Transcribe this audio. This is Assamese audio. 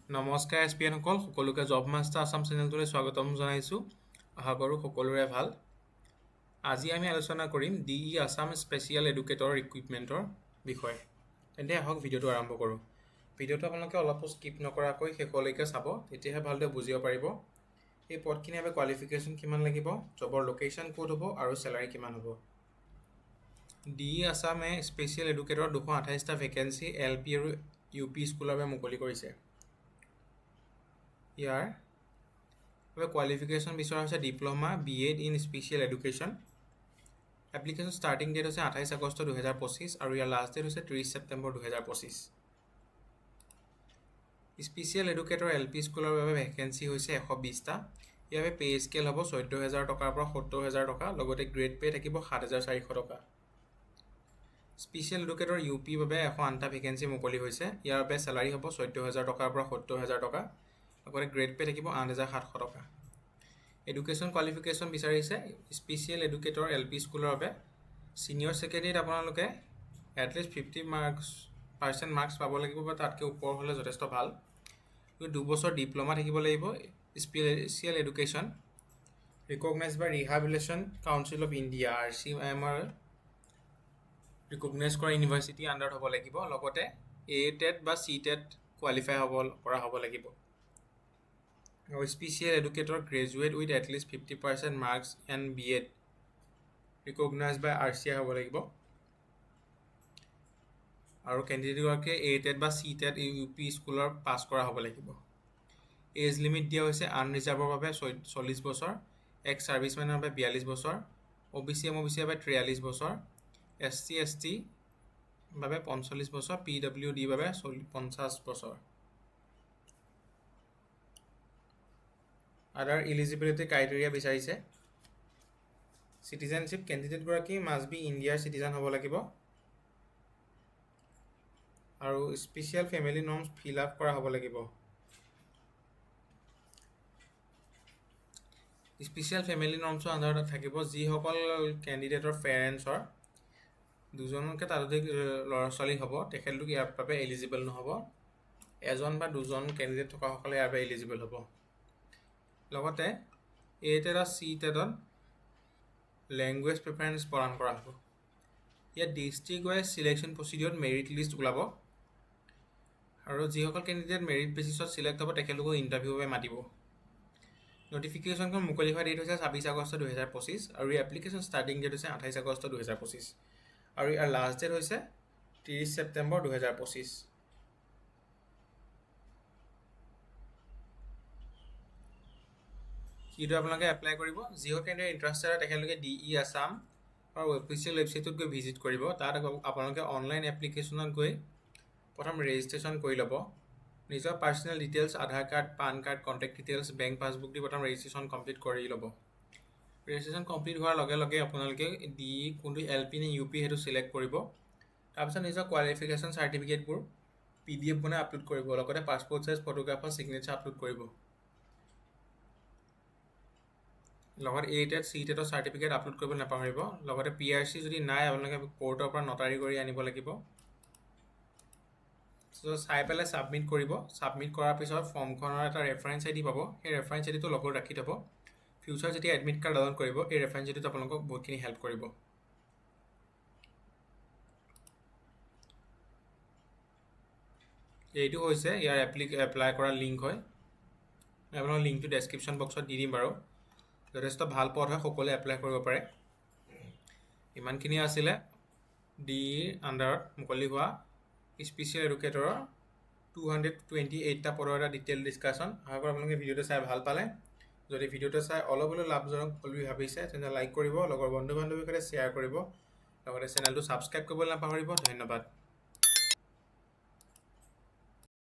নমস্কাৰ এছপিএনসকল সকলোকে জব মাষ্টাৰ আছাম চেনেলটোলৈ স্বাগতম জনাইছোঁ। আশা কৰোঁ সকলোৰে ভাল। আজি আমি আলোচনা কৰিম আছাম স্পেচিয়েল এডুকেটৰ ৰিক্ৰুটমেণ্টৰ বিষয়ে। তেন্তে আহক ভিডিঅ'টো আৰম্ভ কৰোঁ। ভিডিঅ'টো আপোনালোকে অলপো স্কিপ নকৰাকৈ শেষলৈকে চাব, তেতিয়াহে ভালদৰে বুজিব পাৰিব এই পদখিনিৰ বাবে কোৱালিফিকেশ্যন কিমান লাগিব, জবৰ লোকেশ্যন ক'ত হ'ব আৰু চেলাৰী কিমান হ'ব। আছামে স্পেচিয়েল এডুকেটৰ 228টা ভেকেঞ্চি LP আৰু UP স্কুলৰ বাবে মুকলি কৰিছে। ইয়াৰ বাবে কোৱালিফিকেশ্যন বিচৰা হৈছে diploma BEd in special education. Application starting date হৈছে 28 আগষ্ট 2025 আৰু ইয়াৰ লাষ্ট ডেট হৈছে 30 ছেপ্টেম্বৰ 2025। স্পেচিয়েল এডুকেটৰ LP স্কুলৰ বাবে ভেকেঞ্চি হৈছে 120টা। ইয়াৰ বাবে পে স্কেল হ'ব 14,000 টকাৰ পৰা 70,000 টকা, লগতে গ্ৰেড পে থাকিব 7,400 টকা। স্পেচিয়েল এডুকেটৰ UP বাবে 108টা ভেকেঞ্চি মুকলি হৈছে। ইয়াৰ বাবে চেলাৰী হ'ব 14,000 টকাৰ পৰা 70,000 টকা, লগতে গ্ৰেড পে থাকিব 8,700 টকা। এডুকেশ্যন কোৱালিফিকেশ্যন বিচাৰিছে স্পেচিয়েল এডুকেটৰ LP স্কুলৰ বাবে ছিনিয়ৰ ছেকেণ্ডেৰীত আপোনালোকে এটলিষ্ট 50% মাৰ্কছ পাব লাগিব বা তাতকৈ ওপৰ হ'লে যথেষ্ট ভাল। 2 বছৰ ডিপ্ল'মা থাকিব লাগিব। Special education recognise by rehabilitation council of India RCMR recognise কৰা ইউনিভাৰ্চিটি আণ্ডাৰত হ'ব লাগিব। লগতে ATET বা CTET কোৱালিফাই কৰা হ'ব লাগিব। আৰু special educator graduate with at least 50% marks and BEd recognise by RCI হ'ব লাগিব। আৰু কেণ্ডিডেটগৰাকীয়ে ATET বা CTET UP স্কুলৰ পাছ কৰা হ'ব লাগিব। এজ লিমিট দিয়া হৈছে আনৰিজাৰ্ভৰ বাবে 40 বছৰ, এক্স ছাৰ্ভিচমেনৰ বাবে 42 বছৰ, OBC MOBC বাবে 43 বছৰ, SC ST বাবে 45 বছৰ, PWD বাবে 50 বছৰ। আদাৰ ইলিজিবিলিটি ক্ৰাইটেৰিয়া বিচাৰিছে চিটিজেনশ্বিপ কেণ্ডিডেটগৰাকী মাষ্ট বি ইণ্ডিয়াৰ চিটিজেন হ'ব লাগিব আৰু special family norms fill up কৰা হ'ব লাগিব। স্পেচিয়েল ফেমিলি নৰ্মছৰ আণ্ডাৰত থাকিব যিসকল কেণ্ডিডেটৰ পেৰেণ্টছৰ দুজনকৈ তাতোধিক ল'ৰা ছোৱালী হ'ব, তেখেতলোক ইয়াৰ বাবে এলিজিবল নহ'ব। এজন বা দুজন কেণ্ডিডেট থকাসকলে ইয়াৰ বাবে এলিজিবল হ'ব। লগতে ATET আৰু CTET লেংগুৱেজ প্ৰিফাৰেঞ্চ প্ৰদান কৰা হ'ব। ইয়াত ডিষ্ট্ৰিক্ট ৱাইজ চিলেকশ্যন প্ৰচিডিউৰত মেৰিট লিষ্ট ওলাব আৰু যিসকল কেণ্ডিডেট মেৰিট বেচিছত চিলেক্ট হ'ব তেখেতলোকক ইণ্টাৰভিউৰ বাবে মাতিব। নটিফিকেশ্যনখন মুকলি হোৱা ডেট হৈছে 26 আগষ্ট 2025 আৰু এই এপ্লিকেশ্যন ষ্টাৰ্টিং ডেট হৈছে 28 আগষ্ট 2025 আৰু ইয়াৰ লাষ্ট ডেট হৈছে 30 ছেপ্টেম্বৰ 2025। কিটো আপোনালোকে এপ্লাই কৰিব। যিসকল কেণ্ডিডেট ইণ্টাৰেষ্টেড হয় তেখেতলোকে আছাম আৰু অফিচিয়েল ৱেবছাইটটোত গৈ ভিজিট কৰিব। তাত আপোনালোকে অনলাইন এপ্লিকেশ্যনত গৈ প্ৰথম ৰেজিষ্ট্ৰেশ্যন কৰি ল'ব। নিজৰ personal details, Aadhaar card, PAN card, contact details, bank passbook দি প্ৰথম ৰেজিষ্ট্ৰেশ্যন কমপ্লিট কৰি ল'ব। ৰেজিষ্ট্ৰেশ্যন কমপ্লিট হোৱাৰ লগে লগে আপোনালোকে কোনটো LP নে UP সেইটো চিলেক্ট কৰিব। তাৰপিছত নিজৰ কোৱালিফিকেশ্যন চাৰ্টিফিকেটবোৰ PDF বনাই আপলোড কৰিব, লগতে পাছপৰ্ট চাইজ ফটোগ্ৰাফৰ ছিগনেচাৰ আপলোড কৰিব। লগত ATET CTET চাৰ্টিফিকেট আপলোড কৰিব নাপাহৰিব। লগতে PRC যদি নাই আপোনালোকে কোৰ্টৰ পৰা নটাৰী কৰি আনিব লাগিব। চাই পেলাই ছাবমিট কৰিব। ছাবমিট কৰাৰ পিছত ফৰ্মখনৰ এটা ৰেফাৰেঞ্চ ID পাব। সেই ৰেফাৰেঞ্চ IDটো লগত ৰাখি থ'ব। ফিউচাৰ যেতিয়া এডমিট কাৰ্ড ডাউনলোড কৰিব এই ৰেফাৰেঞ্চ IDটো আপোনালোকক বহুতখিনি হেল্প কৰিব। এইটো হৈছে ইয়াৰ এপ্লাই কৰা লিংক হয়। আপোনালোকৰ লিংকটো ডেছক্ৰিপশ্যন বক্সত দি দিম বাৰু। যথেষ্ট ভাল পদ হয়, সকলোৱে এপ্লাই কৰিব পাৰে। ইমানখিনি আছিলে আণ্ডাৰত মুকলি হোৱা স্পেচিয়েল এডুকেটৰৰ 228টা পদৰ এটা ডিটেইল ডিছকাশ্যন। আশা কৰোঁ আপোনালোকে ভিডিঅ'টো চাই ভাল পালে। যদি ভিডিঅ'টো চাই অলপ হ'লেও লাভজনক বুলি ভাবিছে তেন্তে লাইক কৰিব, লগৰ বন্ধু বান্ধৱীৰ সৈতে শ্বেয়াৰ কৰিব, লগতে চেনেলটো ছাবস্ক্ৰাইব কৰিবলৈ নাপাহৰিব। ধন্যবাদ।